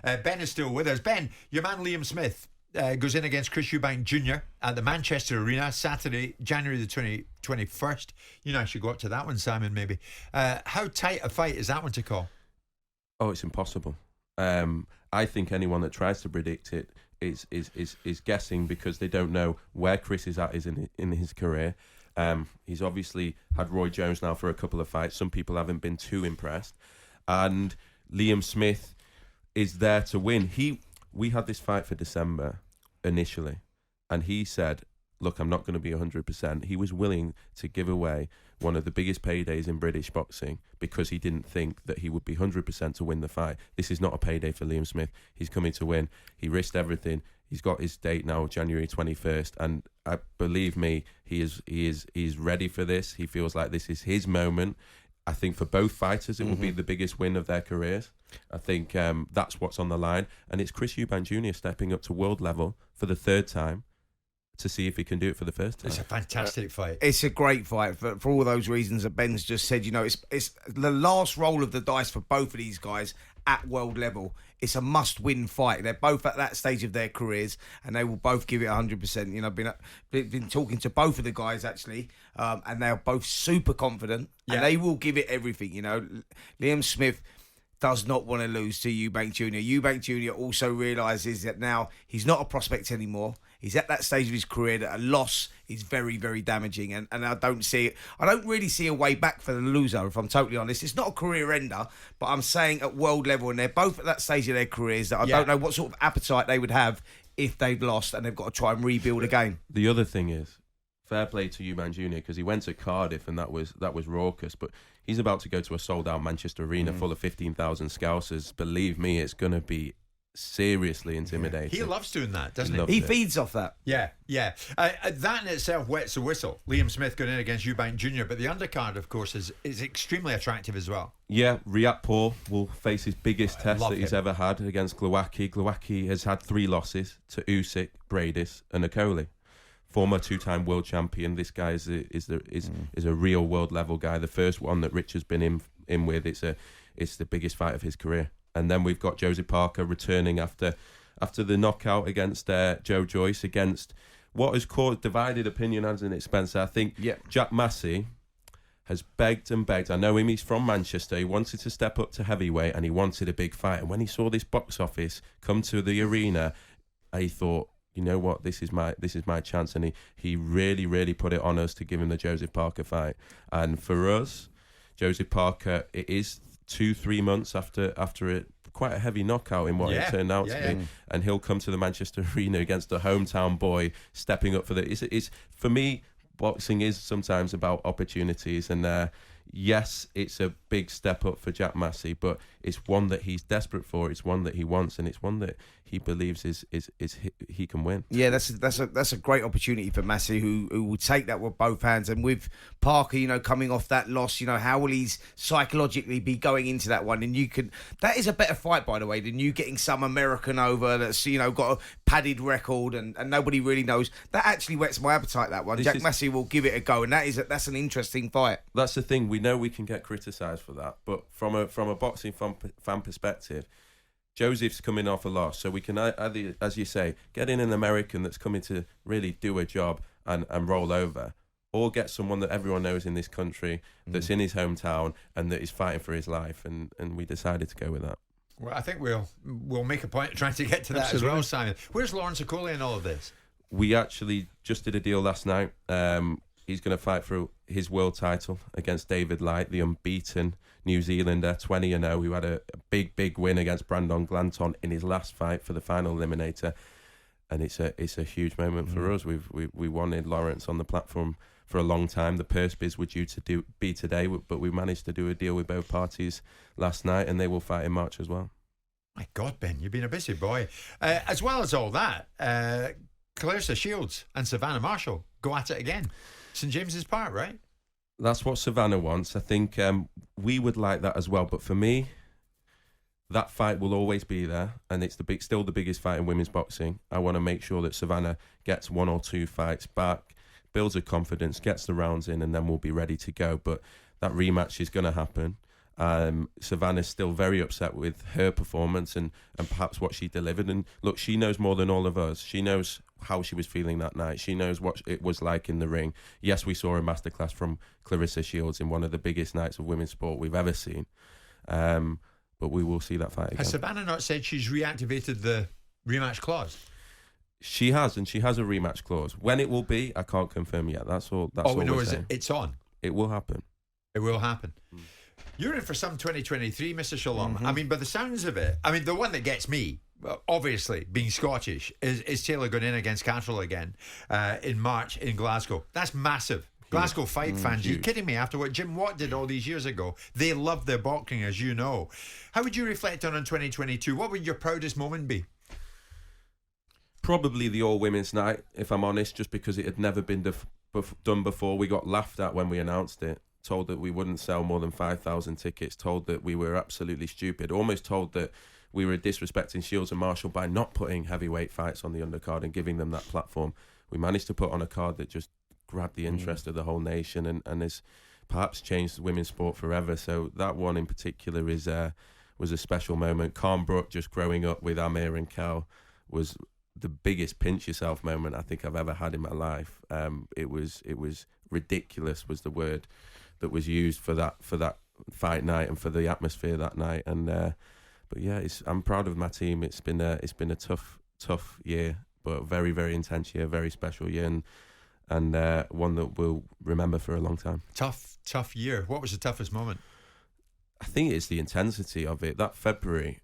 Ben is still with us. Ben, your man Liam Smith goes in against Chris Eubank Jr. at the Manchester Arena, Saturday, January the 21st. You know, I should go up to that one, Simon, maybe. How tight a fight is that one to call? Oh, it's impossible. I think anyone that tries to predict it is guessing, because they don't know where Chris is at in his career. He's obviously had Roy Jones now for a couple of fights. Some people haven't been too impressed. And Liam Smith is there to win. We had this fight for December initially, and he said, look, I'm not going to be 100%. He was willing to give away one of the biggest paydays in British boxing because he didn't think that he would be 100% to win the fight. This is not a payday for Liam Smith. He's coming to win. He risked everything. He's got his date now, January 21st, and believe me, he is ready for this. He feels like this is his moment. I think for both fighters, it will be the biggest win of their careers. I think that's what's on the line. And it's Chris Eubank Jr. stepping up to world level for the third time to see if he can do it for the first time. It's a fantastic fight. It's a great fight for all those reasons that Ben's just said. You know, it's the last roll of the dice for both of these guys at world level. It's a must-win fight. They're both at that stage of their careers, and they will both give it 100%. You know, been talking to both of the guys actually, and they are both super confident, and they will give it everything. You know, Liam Smith does not want to lose to Eubank Jr. Eubank Jr. also realises that now he's not a prospect anymore. He's at that stage of his career that a loss is very, very damaging. And I don't really see a way back for the loser, if I'm totally honest. It's not a career ender, but I'm saying at world level, and they're both at that stage of their careers that I don't know what sort of appetite they would have if they've lost and they've got to try and rebuild again. The other thing is, fair play to Eubank Jr. because he went to Cardiff and that was raucous, but he's about to go to a sold-out Manchester Arena full of 15,000 Scousers. Believe me, it's going to be seriously intimidating. He loves doing that, doesn't he? He feeds off that. Yeah. That in itself wets the whistle. Liam Smith going in against Eubank Jr., but the undercard, of course, is extremely attractive as well. Yeah, Riatpour will face his biggest test that he's ever had against Glowacki. Glowacki has had 3 losses to Usyk, Bradis and Okoli. Former 2-time world champion. This guy is a real world level guy. The first one that Rich has been in with. It's the biggest fight of his career. And then we've got Josie Parker returning after the knockout against Joyce, against what has caused divided opinion, hasn't it, Spencer? I think Jack Massey has begged and begged. I know him, he's from Manchester. He wanted to step up to heavyweight and he wanted a big fight. And when he saw this box office come to the arena, he thought, you know what, this is my chance. And he really, really put it on us to give him the Joseph Parker fight. And for us, Joseph Parker, it is 2-3 months after quite a heavy knockout in what it turned out to be, and he'll come to the Manchester Arena against a hometown boy, stepping up for the. It's for me, boxing is sometimes about opportunities, and yes, it's a big step up for Jack Massey, but it's one that he's desperate for. It's one that he wants, and it's one that he believes he can win. Yeah, that's a great opportunity for Massey, who will take that with both hands. And with Parker, you know, coming off that loss, you know, how will he psychologically be going into that one? And that is a better fight, by the way, than you getting some American over that's, you know, got a padded record and nobody really knows. That actually whets my appetite, that one. Jack Massey will give it a go, and that's an interesting fight. That's the thing. We know we can get criticised for that, but from a boxing fan perspective, Joseph's coming off a loss, so we can either, as you say, get in an American that's coming to really do a job and roll over, or get someone that everyone knows in this country that's in his hometown and that is fighting for his life, and we decided to go with that. Well, I think we'll make a point of trying to get to that as well, Simon. Where's Lawrence Okoli in all of this? We actually just did a deal last night. He's going to fight for his world title against David Light, the unbeaten New Zealander, 20-0, who had a big win against Brandon Glanton in his last fight for the final eliminator. And it's a huge moment for us. We wanted Lawrence on the platform for a long time. The purse bids were due to be today, but we managed to do a deal with both parties last night, and they will fight in March as well. My God, Ben, you've been a busy boy. As well as all that, Clarissa Shields and Savannah Marshall go at it again. St James's Park, right? That's what Savannah wants. I think we would like that as well. But for me, that fight will always be there, and it's still the biggest fight in women's boxing. I want to make sure that Savannah gets 1 or 2 fights back, builds her confidence, gets the rounds in, and then we'll be ready to go. But that rematch is going to happen. Savannah's still very upset with her performance and perhaps what she delivered. And look, she knows more than all of us. She knows how she was feeling that night. She knows what it was like in the ring. Yes, we saw a masterclass from Claressa Shields in one of the biggest nights of women's sport we've ever seen. But we will see that fight again. Has Savannah not said she's reactivated the rematch clause? She has, and she has a rematch clause. When it will be, I can't confirm yet. That's all. That's all all we know we're is saying. it's on. It will happen. It will happen. You're in for some 2023, Mr. Shalom. I mean, by the sounds of it, I mean, the one that gets me, obviously, being Scottish, is Taylor going in against Cantrell again in March in Glasgow. That's massive. Glasgow fight fans, huge. You're kidding me? After what Jim Watt did all these years ago, they love their boxing, as you know. How would you reflect on 2022? What would your proudest moment be? Probably the all-women's night, if I'm honest, just because it had never been done before. We got laughed at when we announced it, told that we wouldn't sell more than 5,000 tickets, told that we were absolutely stupid, almost told that we were disrespecting Shields and Marshall by not putting heavyweight fights on the undercard and giving them that platform. We managed to put on a card that just grabbed the interest of the whole nation and has perhaps changed women's sport forever. So that one in particular was a special moment. Khan Brook just growing up with Amir and Kell was the biggest pinch yourself moment I think I've ever had in my life. It was ridiculous was the word that was used for that fight night and for the atmosphere that night. And but yeah, I'm proud of my team. It's been a tough year, but very, very intense year, very special year, and one that we'll remember for a long time. Tough year. What was the toughest moment? I think it's the intensity of it. That February,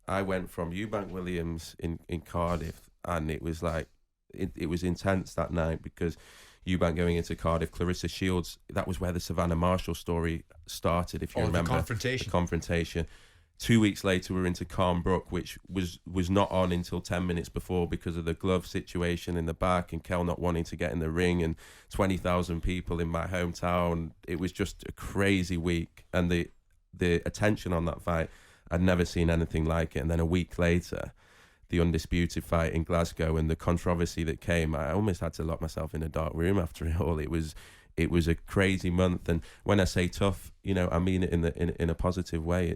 I went from Eubank Williams in Cardiff, and it was like it was intense that night because Eubank going into Cardiff, Claressa Shields, that was where the Savannah Marshall story started, if you remember. The confrontation. 2 weeks later, we were into Khan Brook, which was not on until 10 minutes before because of the glove situation in the back and Kell not wanting to get in the ring and 20,000 people in my hometown. It was just a crazy week. And the attention on that fight, I'd never seen anything like it. And then a week later, the undisputed fight in Glasgow and the controversy that came, I almost had to lock myself in a dark room after it all. It was a crazy month. And when I say tough, I mean it in a positive way.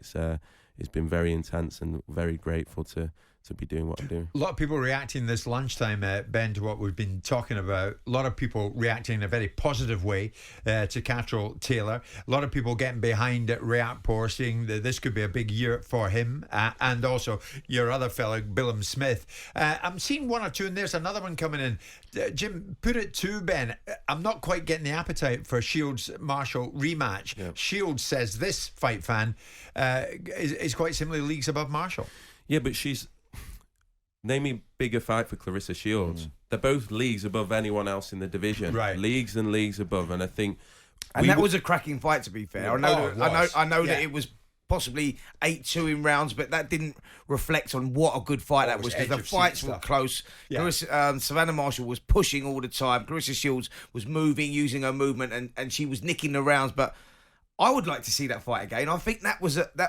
It's been very intense and very grateful to be doing what I'm doing. A lot of people reacting this lunchtime, Ben, to what we've been talking about. A lot of people reacting in a very positive way to Cantrell Taylor. A lot of people getting behind Riakporhe, saying that this could be a big year for him, and also your other fellow, Bellew Smith. I'm seeing one or two, and there's another one coming in. Jim, put it to Ben. I'm not quite getting the appetite for Shields-Marshall rematch. Yep. Shields says this fight fan is quite simply leagues above Marshall. Yeah, but name me bigger fight for Claressa Shields. They're both leagues above anyone else in the division. Right. Leagues and leagues above. And I think... And that was a cracking fight, to be fair. I know that it was possibly 8-2 in rounds, but that didn't reflect on what a good fight that was, because the fights were close. Yeah. Savannah Marshall was pushing all the time. Claressa Shields was moving, using her movement, and she was nicking the rounds, but I would like to see that fight again. I think that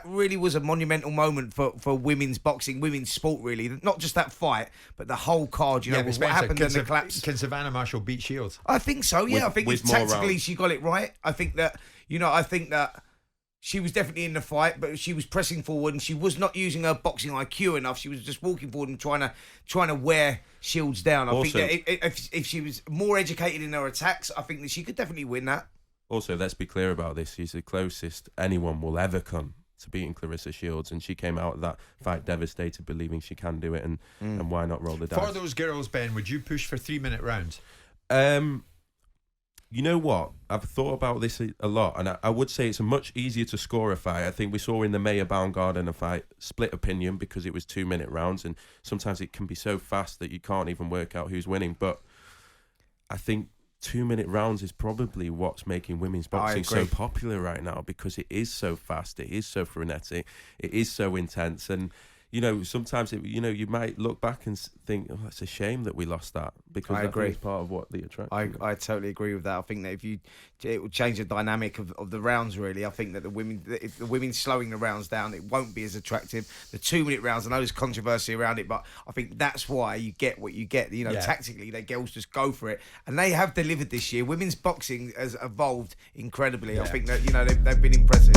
really was a monumental moment for women's boxing, women's sport, really. Not just that fight, but the whole card. What happened in the collapse. Can Savannah Marshall beat Shields? I think so. Yeah, I think tactically she got it right. I think that she was definitely in the fight, but she was pressing forward and she was not using her boxing IQ enough. She was just walking forward and trying to wear Shields down. I think that if she was more educated in her attacks, I think that she could definitely win that. Also, let's be clear about this. She's the closest anyone will ever come to beating Claressa Shields, and she came out of that fight devastated, believing she can do it, and why not roll the dice? For those girls, Ben, would you push for 3-minute rounds? You know what? I've thought about this a lot, and I would say it's much easier to score a fight. I think we saw in the Mayer Baumgarten a fight, split opinion, because it was 2-minute rounds, and sometimes it can be so fast that you can't even work out who's winning. But I think 2-minute rounds is probably what's making women's boxing so popular right now, because it is so fast, it is so frenetic, it is so intense. And sometimes you might look back and think, oh, it's a shame that we lost that, because I agree. It's part of what the attraction. I totally agree with that. I think that it will change the dynamic of the rounds, really. I think that if the women slowing the rounds down, it won't be as attractive. The 2-minute rounds, I know there's controversy around it, but I think that's why you get what you get. Tactically, the girls just go for it, and they have delivered this year. Women's boxing has evolved incredibly. I think that they've been impressive.